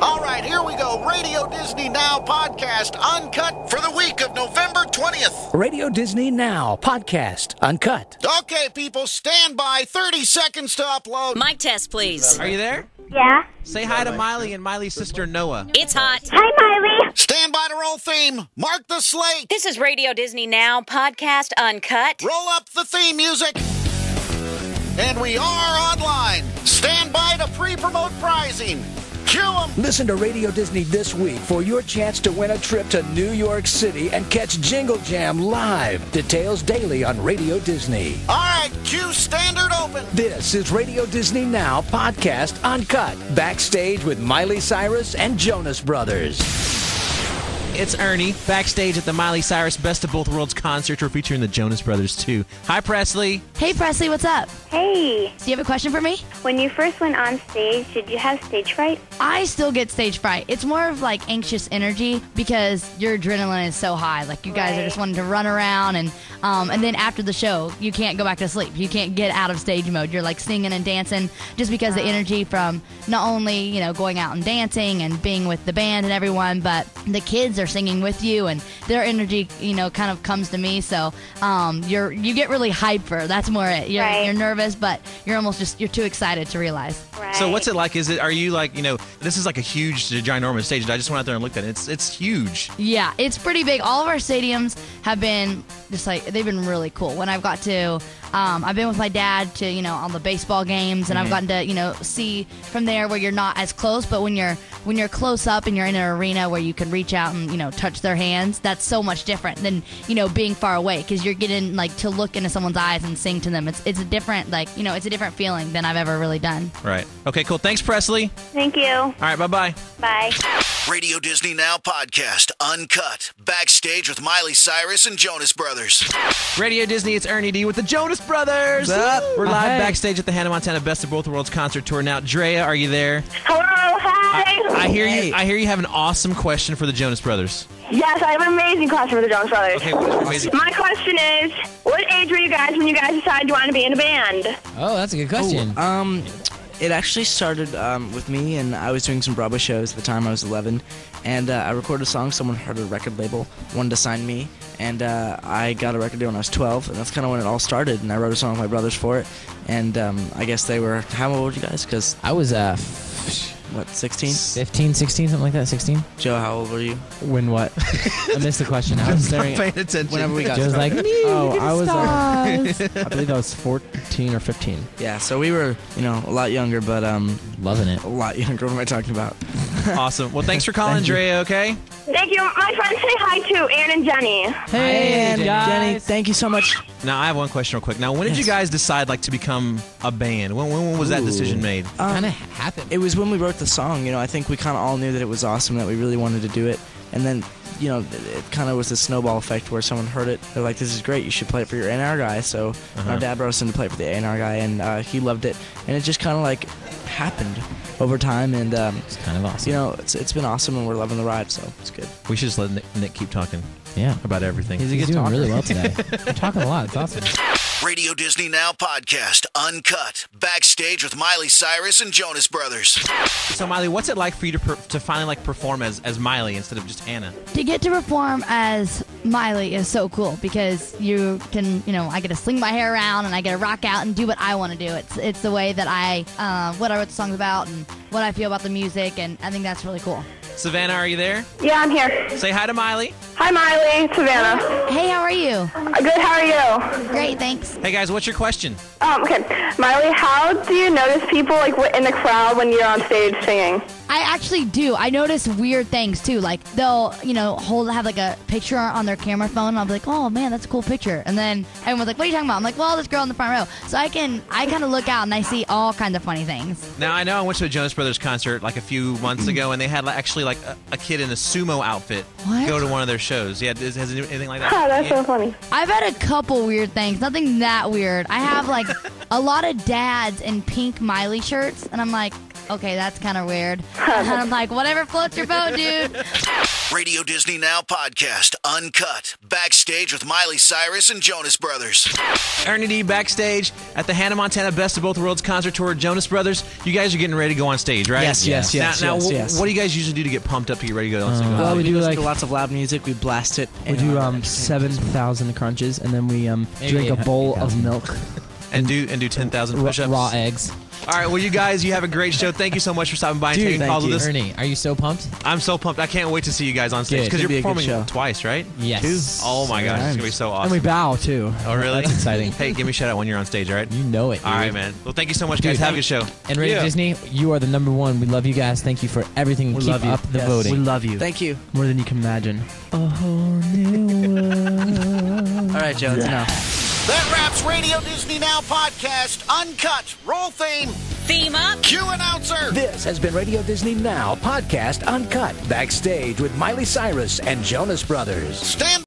All right, here we go. Radio Disney Now podcast uncut for the week of November 20th. Radio Disney Now podcast uncut. Okay, people, stand by. 30 seconds to upload. Mic test, please. Are you there? Yeah. Say hi to Miley and Miley's sister Noah. It's hot. Hi, Miley. Stand by to roll theme. Mark the slate. This is Radio Disney Now podcast uncut. Roll up the theme music. And we are online. Stand by to pre-promote prizing. Cue 'em. Listen to Radio Disney this week for your chance to win a trip to New York City and catch Jingle Jam live. Details daily on Radio Disney. All right, cue standard open. This is Radio Disney Now podcast uncut. Backstage with Miley Cyrus and Jonas Brothers. It's Ernie, backstage at the Miley Cyrus Best of Both Worlds concert. We're featuring the Jonas Brothers, too. Hi, Presley. Hey, Presley, what's up? Hey. Do you have a question for me? When you first went on stage, did you have stage fright? I still get stage fright. It's more of like anxious energy because your adrenaline is so high. Like you guys are just wanting to run around and then after the show, you can't go back to sleep. You can't get out of stage mode. You're like singing and dancing just because the energy from not only, you know, going out and dancing and being with the band and everyone, but the kids are singing with you and their energy, you know, kind of comes to me. So you get really hyper. That's more it. You're nervous, but you're almost just you're too excited to realize. Right. So what's it like? Are you like, you know, this is like a huge, ginormous stage. I just went out there and looked at it. It's huge. Yeah, it's pretty big. All of our stadiums have been just like, they've been really cool. When I've got to, I've been with my dad to, you know, on the baseball games, and I've gotten to, you know, see from there where you're not as close, but when you're close up and you're in an arena where you can reach out and, you know, touch their hands, that's so much different than, you know, being far away, because you're getting like to look into someone's eyes and sing to them. It's a different, like, you know, it's a different feeling than I've ever really done. Right. Okay, cool. Thanks, Presley. Thank you. All right, bye-bye. Bye. Radio Disney Now podcast uncut. Backstage with Miley Cyrus and Jonas Brothers. Radio Disney, it's Ernie D with the Jonas Brothers. What's up? We're live Hey. backstage at the Hannah Montana Best of Both Worlds concert tour. Now, Drea, are you there? Hello. Hi. I hear you have an awesome question for the Jonas Brothers. Yes, I have an amazing question for the Jonas Brothers. Okay, what is your amazing? My question is, what age were you guys when you guys decided you wanted to be in a band? Oh, that's a good question. It actually started with me, and I was doing some Broadway shows at the time. I was 11, and I recorded a song. Someone heard a record label, wanted to sign me, and I got a record deal when I was 12, and that's kind of when it all started. And I wrote a song with my brothers for it, and I guess they were, how old were you guys? Because I was, what, 16? 15, 16, something like that, 16? Joe, how old were you? When what? I missed the question. I was staring Paying attention. Whenever we got Joe's like, started. I was, I believe I was 14 or 15. Yeah, so we were, you know, a lot younger, but Loving it. a lot younger. What am I talking about? Awesome. Well, thanks for calling, Thank you. Drea, okay? Thank you. My friends say hi to Ann and Jenny. Hey, Jenny, thank you so much. Now, I have one question real quick. Now, when did you guys decide, like, to become a band? When was that decision made? Kind of happened. It was when we wrote the song. You know, I think we kind of all knew that it was awesome, that we really wanted to do it. And then, you know, it kind of was a snowball effect where someone heard it. They're like, this is great. You should play it for your A&R guy. So our dad brought us in to play it for the A&R guy, and he loved it. And it just kind of, like, happened over time. And, It's kind of awesome. you know, it's been awesome, and we're loving the ride, so it's good. We should just let Nick keep talking Yeah. about everything. He's doing talker. really well today. We're talking a lot. It's awesome. Radio Disney Now podcast uncut. Backstage with Miley Cyrus and Jonas Brothers. So, Miley, what's it like for you to finally, like, perform as Miley instead of just Hannah? To get to perform as Miley is so cool because you can, you know, I get to sling my hair around and I get to rock out and do what I want to do. It's the way that what I wrote the songs about and what I feel about the music, and I think that's really cool. Savannah, are you there? Yeah, I'm here. Say hi to Miley. Hi, Miley. Savannah. Hey, how are you? Good. How are you? Great, thanks. Hey, guys, what's your question? Okay. Miley, how do you notice people like in the crowd when you're on stage singing? I actually do. I notice weird things too. Like they'll, you know, have like a picture on their camera phone. And I'll be like, oh man, that's a cool picture. And then everyone's like, what are you talking about? I'm like, well, this girl in the front row. So I kind of look out and I see all kinds of funny things. Now, I know I went to a Jonas Brothers concert like a few months ago, and they had actually like a kid in a sumo outfit What? go to one of their shows. Yeah, has anything like that? Oh, that's so funny. I've had a couple weird things. Nothing that weird. I have like a lot of dads in pink Miley shirts, and I'm like, okay, that's kind of weird. And I'm like, whatever floats your boat, dude. Radio Disney Now podcast, uncut, backstage with Miley Cyrus and Jonas Brothers. Ernie D backstage at the Hannah Montana Best of Both Worlds concert tour. Jonas Brothers, you guys are getting ready to go on stage, right? Yes. Now, Yes. what do you guys usually do to get pumped up to get ready to go on stage? Well, we do do listen like- to lots of loud music. We blast it. We do 7,000 crunches, and then we drink a bowl of milk, and do 10,000 push-ups. raw eggs. All right, well, you guys, you have a great show. Thank you so much for stopping by and Dude, taking thank calls you. with us. Ernie, are you so pumped? I'm so pumped. I can't wait to see you guys on stage Good. because It'll you're be a good performing show. twice, right? Yes. Oh my gosh, it's gonna be so awesome. And we bow too. Oh really? That's exciting. Hey, give me a shout out when you're on stage, all right? You know it, dude. All right, man. Well, thank you so much, guys. Dude, Have a good show. And Radio Disney, you are the number one. We love you guys. Thank you for everything. We Keep love you. up the Yes. voting. We love you. Thank you. More than you can imagine. A whole new world. All right, Joe. It's enough. That wraps Radio Disney Now podcast, uncut, roll theme, Theme up. cue announcer. This has been Radio Disney Now podcast uncut backstage with Miley Cyrus and Jonas Brothers. Stand